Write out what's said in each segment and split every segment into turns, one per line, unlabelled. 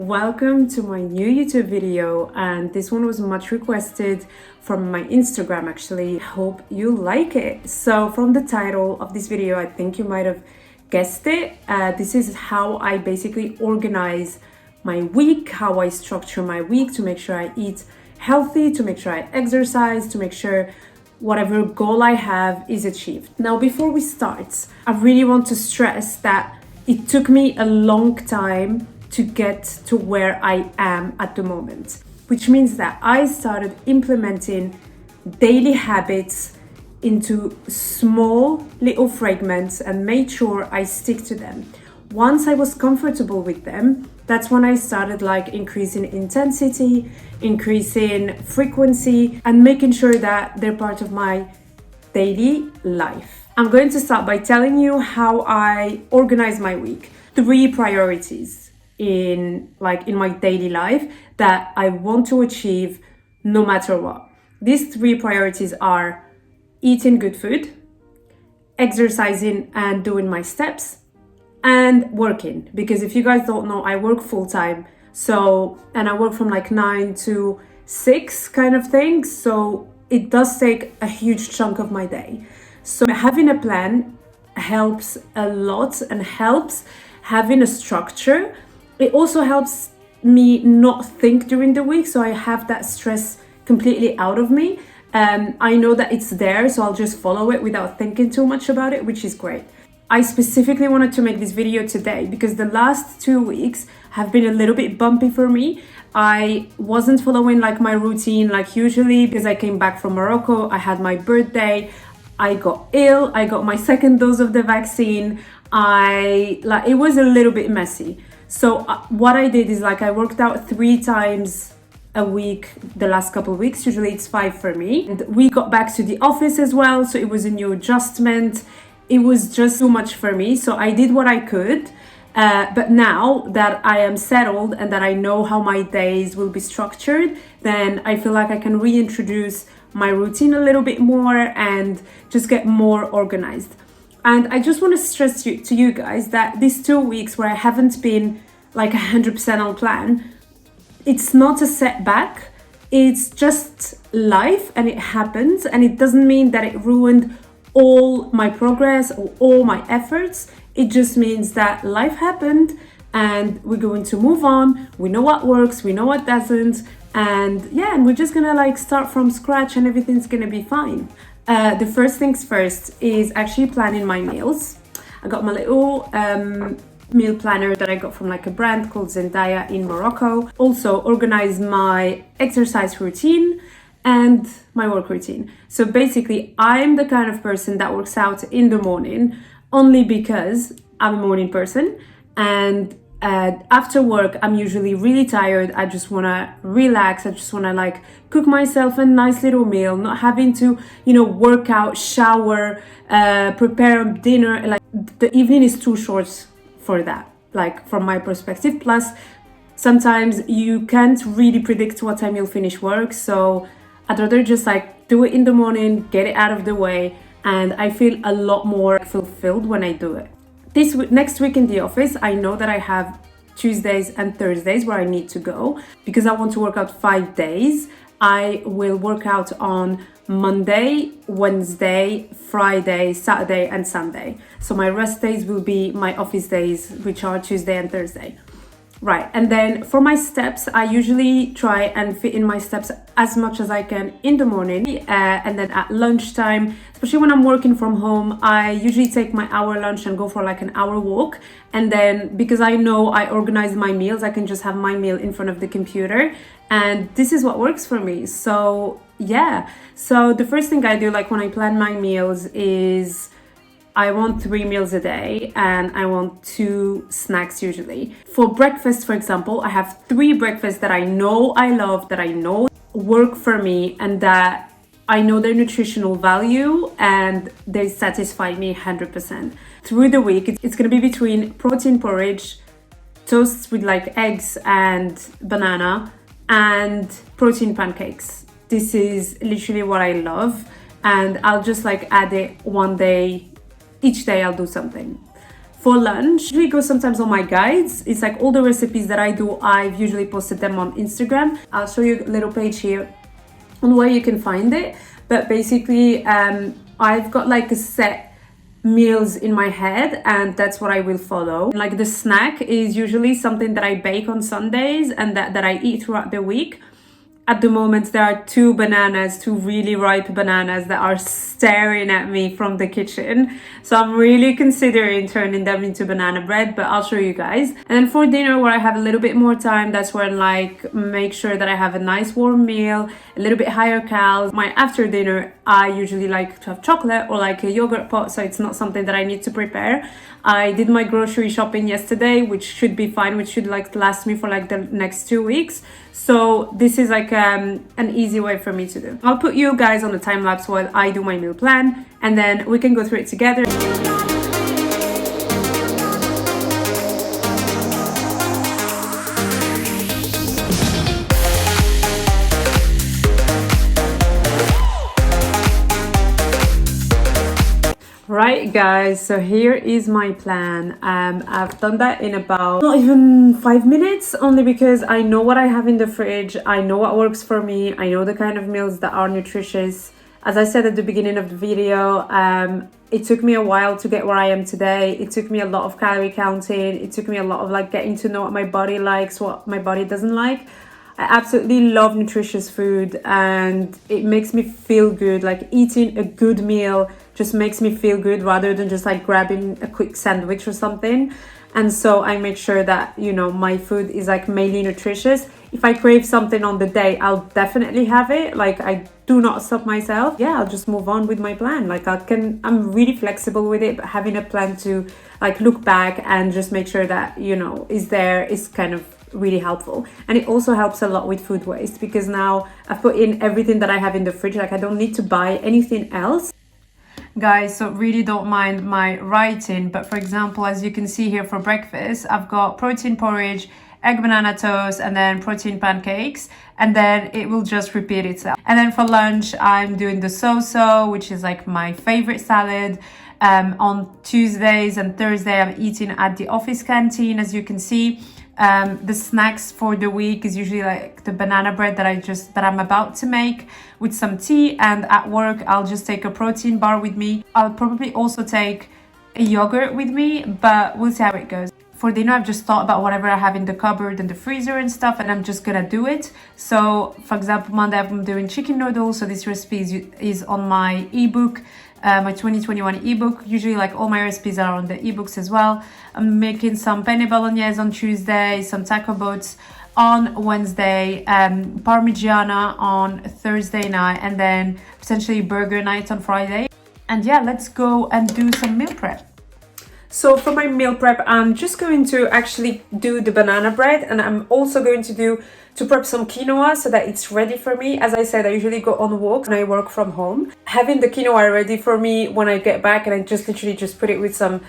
Welcome to my new YouTube video, and this one was much requested from my Instagram actually. Hope you like it. So from the title of this video, I think you might have guessed it. This is how I basically organize my week, how I structure my week to make sure I eat healthy, to make sure I exercise, to make sure whatever goal I have is achieved. Now, before we start, I really want to stress that it took me a long time to get to where I am at the moment, which means that I started implementing daily habits into small little fragments and made sure I stick to them. Once I was comfortable with them, that's when I started increasing intensity, increasing frequency, and making sure that they're part of my daily life. I'm going to start by telling you how I organize my week. 3 priorities in my daily life that I want to achieve no matter what. These 3 priorities are eating good food, exercising and doing my steps, and working. Because if you guys don't know, I work full-time, and I work from 9 to 6 kind of thing, so it does take a huge chunk of my day. So having a plan helps a lot, and helps having a structure. It also helps me not think during the week, so I have that stress completely out of me. I know that it's there, so I'll just follow it without thinking too much about it, which is great. I specifically wanted to make this video today because the last 2 weeks have been a little bit bumpy for me. I wasn't following my routine like usually because I came back from Morocco. I had my birthday. I got ill. I got my 2nd dose of the vaccine. It was a little bit messy. So what I did is I worked out 3 times a week the last couple of weeks. Usually it's 5 for me. And we got back to the office as well, so it was a new adjustment. It was just too much for me, so I did what I could. But now that I am settled and that I know how my days will be structured, then I feel like I can reintroduce my routine a little bit more and just get more organized. And I just want to stress to you guys that these 2 weeks where I haven't been 100% on plan, it's not a setback. It's just life, and it happens, and it doesn't mean that it ruined all my progress or all my efforts. It just means that life happened and we're going to move on. We know what works, we know what doesn't, and we're just gonna start from scratch, and everything's gonna be fine. The first things first is actually planning my meals. I got my little meal planner that I got from a brand called Zendaya in Morocco. Also organize my exercise routine and my work routine. So basically, I'm the kind of person that works out in the morning only because I'm a morning person, and after work I'm usually really tired. I just want to relax. I just want to cook myself a nice little meal, not having to work out, shower, prepare dinner. The evening is too short for that, from my perspective. Plus sometimes you can't really predict what time you'll finish work, so I'd rather just do it in the morning, get it out of the way, and I feel a lot more fulfilled when I do it. Next week in the office, I know that I have Tuesdays and Thursdays where I need to go because I want to work out 5 days. I will work out on Monday, Wednesday, Friday, Saturday, and Sunday. So my rest days will be my office days, which are Tuesday and Thursday. Right, and then for my steps, I usually try and fit in my steps as much as I can in the morning, and then at lunchtime, especially when I'm working from home, I usually take my hour lunch and go for an hour walk. And then because I know I organize my meals, I can just have my meal in front of the computer, and this is what works for me. So so the first thing I do when I plan my meals is I want 3 meals a day, and I want 2 snacks usually. For breakfast, for example, I have 3 breakfasts that I know I love, that I know work for me, and that I know their nutritional value and they satisfy me 100%. Through the week, it's going to be between protein porridge, toasts with eggs and banana, and protein pancakes. This is literally what I love, and I'll just add it one day. Each day I'll do something. For lunch, I usually go sometimes on my guides. It's like all the recipes that I do, I've usually posted them on Instagram. I'll show you a little page here on where you can find it. But basically, I've got like a set meals in my head, and that's what I will follow. Like the snack is usually something that I bake on Sundays and that I eat throughout the week. At the moment, there are two really ripe bananas that are staring at me from the kitchen. So I'm really considering turning them into banana bread, but I'll show you guys. And then for dinner, where I have a little bit more time, that's when like make sure that I have a nice warm meal, a little bit higher calories. My after dinner, I usually like to have chocolate or like a yogurt pot, so it's not something that I need to prepare. I did my grocery shopping yesterday, which should be fine, which should like last me for like the next 2 weeks. So this is like an easy way for me to do. I'll put you guys on a time lapse while I do my meal plan, and then we can go through it together. Right guys, so here is my plan. I've done that in about not even 5 minutes, only because I know what I have in the fridge, I know what works for me, I know the kind of meals that are nutritious. As I said at the beginning of the video, it took me a while to get where I am today. It took me a lot of calorie counting, it took me a lot of like getting to know what my body likes, what my body doesn't like. I absolutely love nutritious food, and it makes me feel good. Like eating a good meal just makes me feel good rather than just like grabbing a quick sandwich or something. And so I make sure that, you know, my food is like mainly nutritious. If I crave something on the day, I'll definitely have it. Like I do not stop myself. Yeah, I'll just move on with my plan. Like I'm really flexible with it, but having a plan to like look back and just make sure that, you know, is there is kind of really helpful. And it also helps a lot with food waste, because now I've put in everything that I have in the fridge. Like I don't need to buy anything else. Guys, so really don't mind my writing, but for example, as you can see here for breakfast, I've got protein porridge, egg banana toast, and then protein pancakes, and then it will just repeat itself. And then for lunch, I'm doing the Soso, which is like my favorite salad. On Tuesdays and Thursday, I'm eating at the office canteen, as you can see. The snacks for the week is usually like the banana bread that I'm about to make with some tea, and at work I'll just take a protein bar with me. I'll probably also take a yogurt with me, but we'll see how it goes. For dinner, I've just thought about whatever I have in the cupboard and the freezer and stuff, and I'm just gonna do it. So for example, Monday I'm doing chicken noodles, so this recipe is on my ebook, my 2021 ebook. Usually like all my recipes are on the ebooks as well. I'm making some penne bolognese on Tuesday, some taco boats on Wednesday, parmigiana on Thursday night, and then potentially burger night on Friday. And yeah, let's go and do some meal prep. So for my meal prep, I'm just going to actually do the banana bread, and I'm also going to prep some quinoa so that it's ready for me. As I said, I usually go on walks and I work from home. Having the quinoa ready for me when I get back, and I just literally just put it with some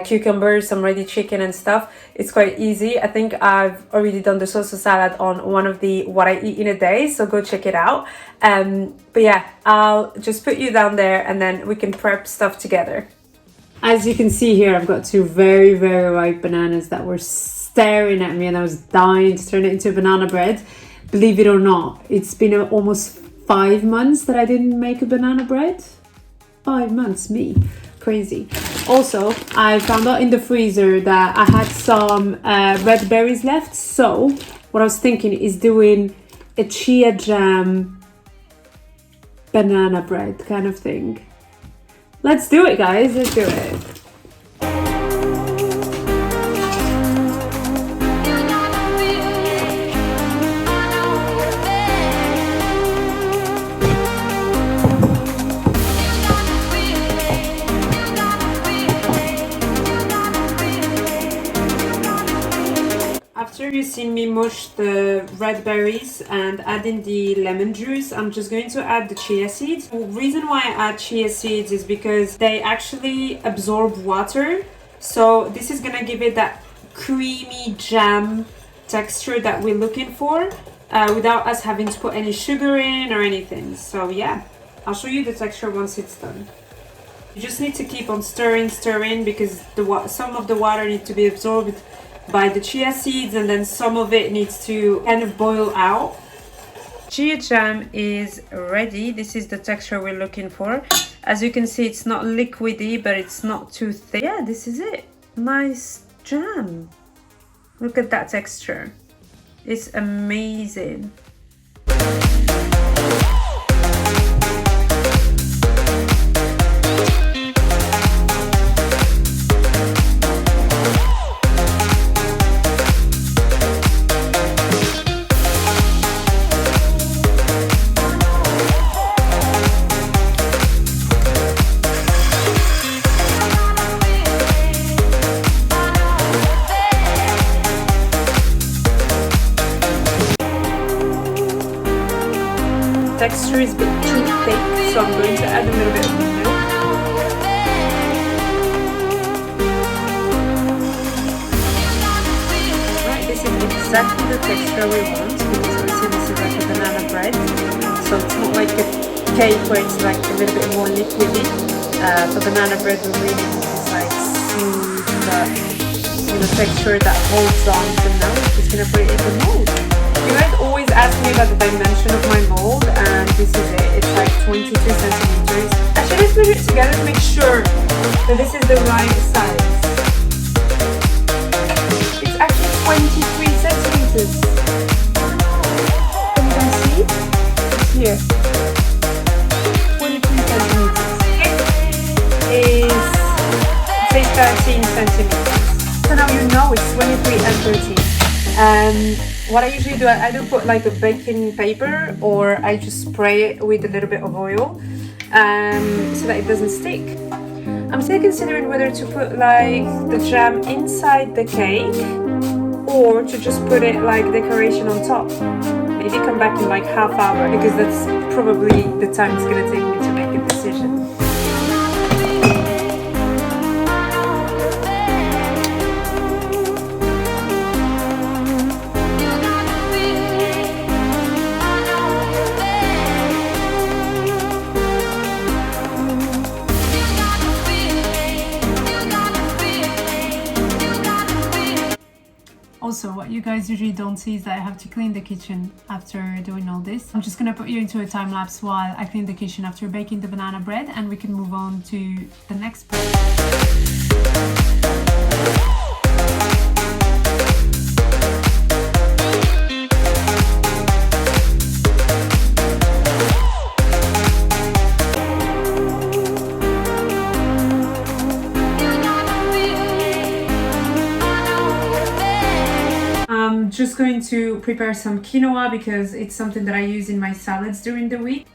cucumbers, some ready chicken and stuff. It's quite easy. I think I've already done the Soso salad on one of the what I eat in a day, so go check it out. But yeah, I'll just put you down there and then we can prep stuff together. As you can see here, I've got two very, very ripe bananas that were staring at me, and I was dying to turn it into banana bread. Believe it or not, it's been almost 5 months that I didn't make a banana bread. 5 months, me. Crazy. Also, I found out in the freezer that I had some red berries left. So what I was thinking is doing a chia jam banana bread kind of thing. Let's do it, guys. Let's do it. After you've seen me mush the red berries and add in the lemon juice, I'm just going to add the chia seeds. The reason why I add chia seeds is because they actually absorb water. So this is gonna give it that creamy jam texture that we're looking for without us having to put any sugar in or anything. So yeah, I'll show you the texture once it's done. You just need to keep on stirring because some of the water needs to be absorbed by the chia seeds, and then some of it needs to kind of boil out. Chia jam is ready. This is the texture we're looking for. As you can see, it's not liquidy, but it's not too thick. Yeah, this is it. Nice jam. Look at that texture. It's amazing. Texture is a bit too thick, so I'm going to add a little bit of milk. Right, this is exactly the texture we want, because obviously this is like a banana bread, so it's not like a cake where it's like a little bit more liquidy. For banana bread we really need this like smooth texture that holds on to now. Just gonna put it in the mold. You guys always ask me about the dimension of my mold, and this is it. It's like 22 centimeters. Actually, let's measure it together to make sure that this is the right size. It's actually 23 centimeters. Can you guys see? It's here. 23 centimeters. It is, say, 13 centimeters. So now you know it's 23 and 13. What I usually do, I do put like a baking paper, or I just spray it with a little bit of oil so that it doesn't stick. I'm still considering whether to put like the jam inside the cake or to just put it like decoration on top. Maybe come back in like half hour, because that's probably the time it's gonna take me to make a decision. Also, what you guys usually don't see is that I have to clean the kitchen after doing all this. I'm just gonna put you into a time lapse while I clean the kitchen after baking the banana bread, and we can move on to the next part. I'm just going to prepare some quinoa because it's something that I use in my salads during the week.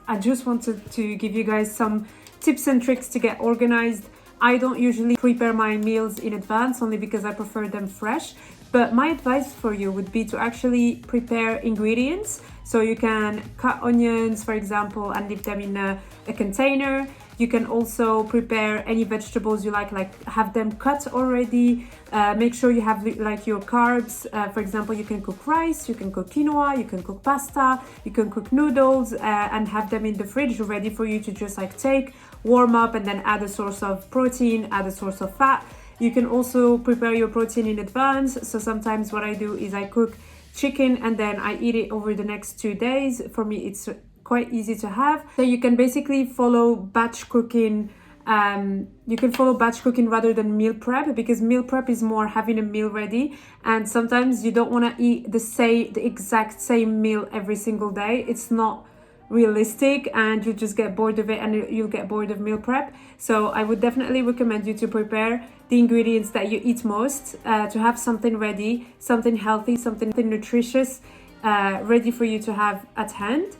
I just wanted to give you guys some tips and tricks to get organized. I don't usually prepare my meals in advance, only because I prefer them fresh. But my advice for you would be to actually prepare ingredients. So you can cut onions, for example, and leave them in a container. You can also prepare any vegetables you like have them cut already. Make sure you have like your carbs. For example, you can cook rice, you can cook quinoa, you can cook pasta, you can cook noodles, and have them in the fridge ready for you to just like take, warm up, and then add a source of protein, add a source of fat. You can also prepare your protein in advance. So sometimes what I do is I cook chicken and then I eat it over the next 2 days. For me, it's quite easy to have. So you can basically follow batch cooking. You can follow batch cooking rather than meal prep, because meal prep is more having a meal ready, and sometimes you don't want to eat the exact same meal every single day. It's not realistic, and you just get bored of it, and you'll get bored of meal prep. So I would definitely recommend you to prepare the ingredients that you eat most, to have something ready, something healthy, something nutritious, ready for you to have at hand.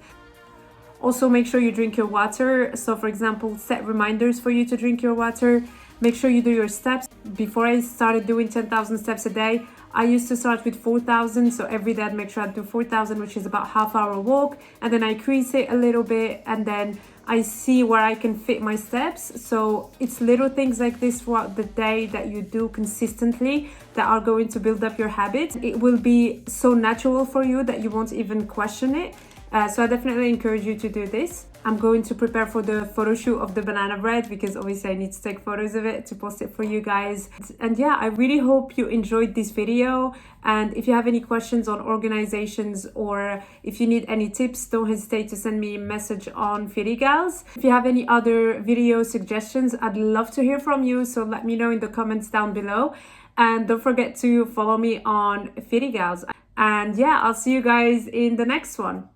Also, make sure you drink your water. So for example, set reminders for you to drink your water. Make sure you do your steps. Before I started doing 10,000 steps a day, I used to start with 4,000. So every day I'd make sure I do 4,000, which is about half-hour walk. And then I increase it a little bit, and then I see where I can fit my steps. So it's little things like this throughout the day that you do consistently that are going to build up your habits. It will be so natural for you that you won't even question it. So I definitely encourage you to do this. I'm going to prepare for the photo shoot of the banana bread because obviously I need to take photos of it to post it for you guys. And yeah, I really hope you enjoyed this video. And if you have any questions on organizations or if you need any tips, don't hesitate to send me a message on FittyGalz. If you have any other video suggestions, I'd love to hear from you. So let me know in the comments down below. And don't forget to follow me on FittyGalz. And yeah, I'll see you guys in the next one.